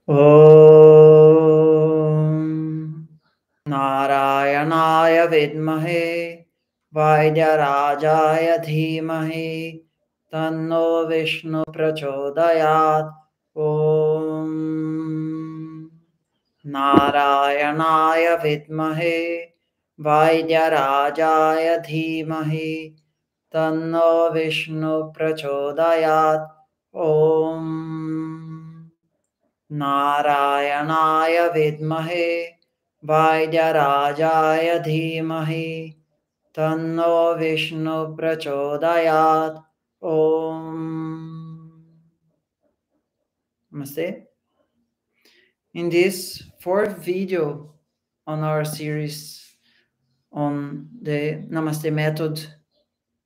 Om Narayanaya Vidmahe Vaidyanataya Dhimahi Tanno Vishnu Prachodayat. Om Narayanaya Vidmahe Vaidyanataya Dhimahi Tanno Vishnu Prachodayat. Om Narayanaya Vidmahe Vaidyanataya Dhimahi Tanno Vishnu Prachodayat. Om Namaste. In this fourth video on our series on the Namaste method,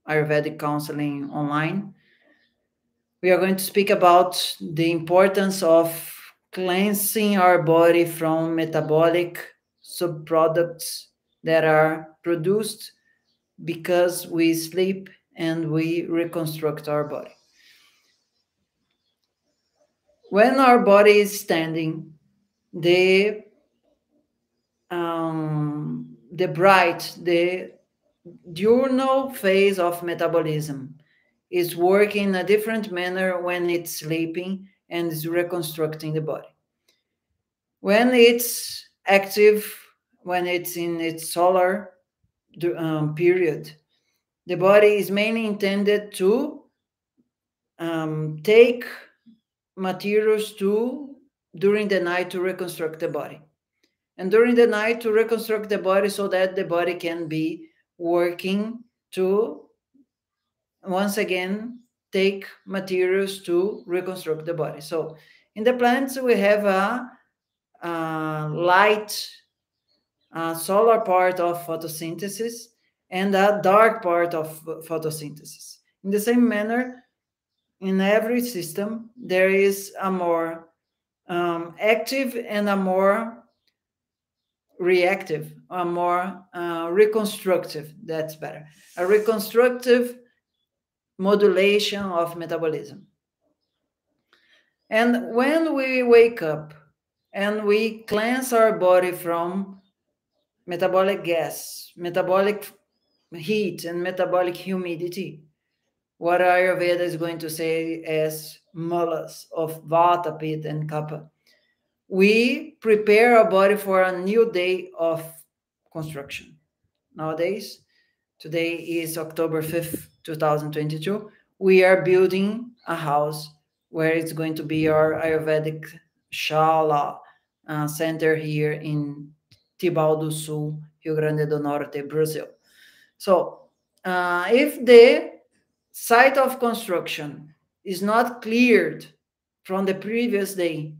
Ayurvedic counseling online, we are going to speak about the importance of cleansing our body from metabolic subproducts that are produced because we sleep and we reconstruct our body. When our body is standing, the diurnal phase of metabolism is working in a different manner when it's sleeping and is reconstructing the body. When it's active, when it's in its solar period, the body is mainly intended to take materials during the night to reconstruct the body. And during the night to reconstruct the body so that the body can be working to, once again, take materials to reconstruct the body. So in the plants, we have a light solar part of photosynthesis and a dark part of photosynthesis. In the same manner, in every system, there is a more active and a more reactive, a more reconstructive, that's better, a reconstructive modulation of metabolism. And when we wake up and we cleanse our body from metabolic gas, metabolic heat, and metabolic humidity, what Ayurveda is going to say as mullahs of vāta, pitta, and kapha, we prepare our body for a new day of construction. Nowadays, today is October 5th, 2022, we are building a house where it's going to be our Ayurvedic Shala center here in Tibau do Sul, Rio Grande do Norte, Brazil. So, if the site of construction is not cleared from the previous day,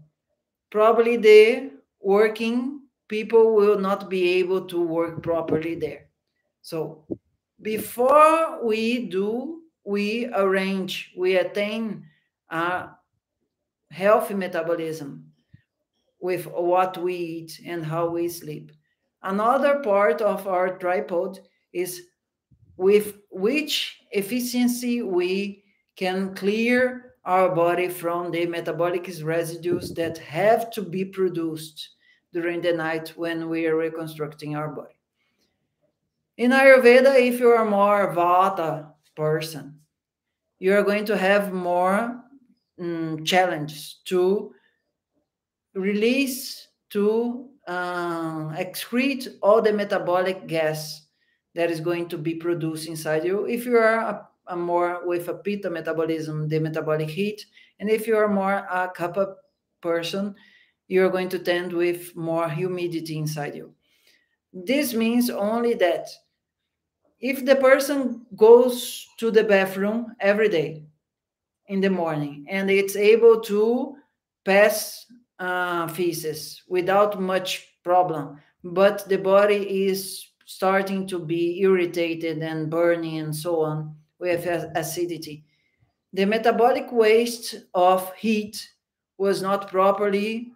probably the working people will not be able to work properly there. So before we arrange, we attain a healthy metabolism with what we eat and how we sleep. Another part of our tripod is with which efficiency we can clear our body from the metabolic residues that have to be produced during the night when we are reconstructing our body. In Ayurveda, if you are more vāta person, you are going to have more challenge to release, to excrete all the metabolic gas that is going to be produced inside you. If you are a more with a pitta metabolism, the metabolic heat, and if you are more a kapha person, you're going to tend with more humidity inside you. This means only that if the person goes to the bathroom every day in the morning and it's able to pass feces without much problem, but the body is starting to be irritated and burning and so on with acidity, the metabolic waste of heat was not properly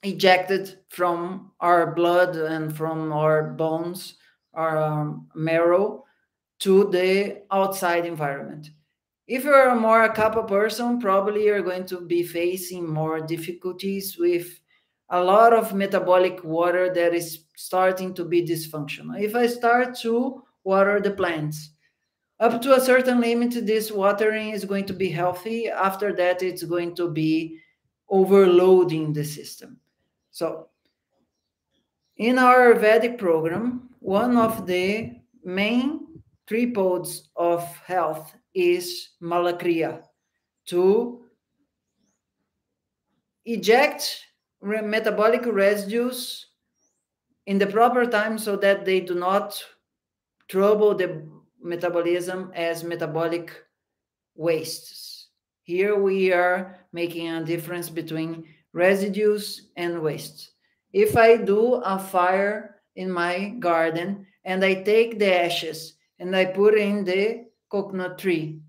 ejected from our blood and from our bones, our marrow, to the outside environment. If you're more a kapha person, probably you're going to be facing more difficulties with a lot of metabolic water that is starting to be dysfunctional. If I start to water the plants, up to a certain limit, this watering is going to be healthy. After that, it's going to be overloading the system. So, in our Ayurvedic program, one of the main tripods of health is malakriya, to eject metabolic residues in the proper time so that they do not trouble the metabolism as metabolic wastes. Here we are making a difference between residues and waste. If I do a fire in my garden and I take the ashes and I put in the coconut tree,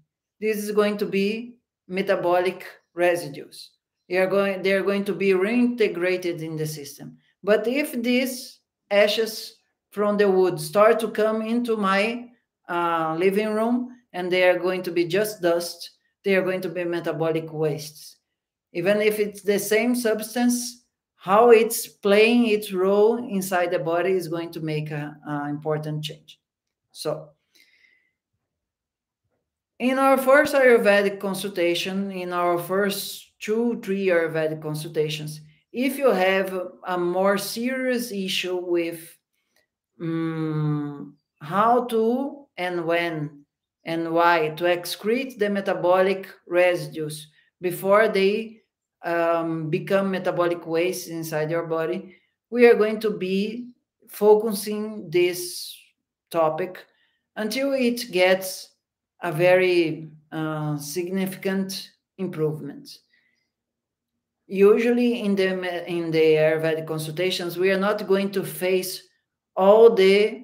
this is going to be metabolic residues. They're going to be reintegrated in the system. But if these ashes from the wood start to come into my living room and they are going to be just dust, they are going to be metabolic wastes. Even if it's the same substance, how it's playing its role inside the body is going to make an important change. So, in our first Ayurvedic consultation, in our first 2-3 Ayurvedic consultations, if you have a more serious issue with how to and when and why to excrete the metabolic residues before they become metabolic waste inside your body, we are going to be focusing this topic until it gets a very significant improvement. Usually in the Ayurvedic consultations, we are not going to face all the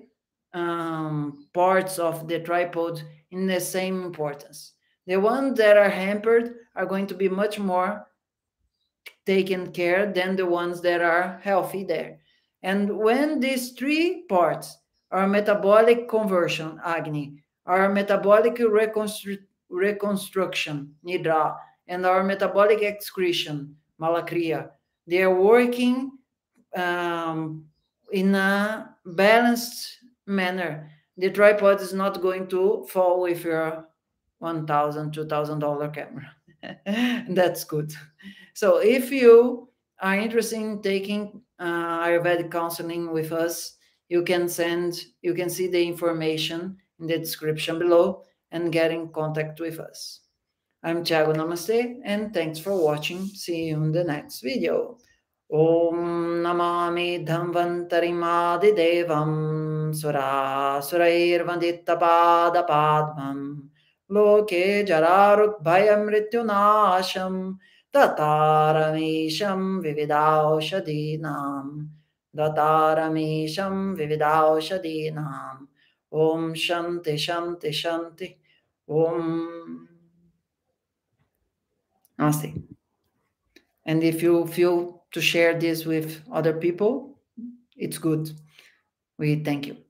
parts of the tripod in the same importance. The ones that are hampered are going to be much more taken care than the ones that are healthy there. And when these 3 parts, our metabolic conversion, Agni, our metabolic reconstruction, Nidra, and our metabolic excretion, Malakriya, they are working in a balanced manner. The tripod is not going to fall with your $1,000, $2,000 camera. That's good. So if you are interested in taking Ayurvedic counseling with us, you can see the information in the description below and get in contact with us. I'm Tiaggo Namaste, and thanks for watching. See you in the next video. Om Namami Dhamvantarimadidevam Surasurairvanditta Padmam Loke Jararuk Bhayam Mrityunasham Dataramisham Vividaushadinam Dataramisham Vividaushadinam Om Shanti Shanti Shanti Om Namaste. And if you feel to share this with other people, it's good. We thank you.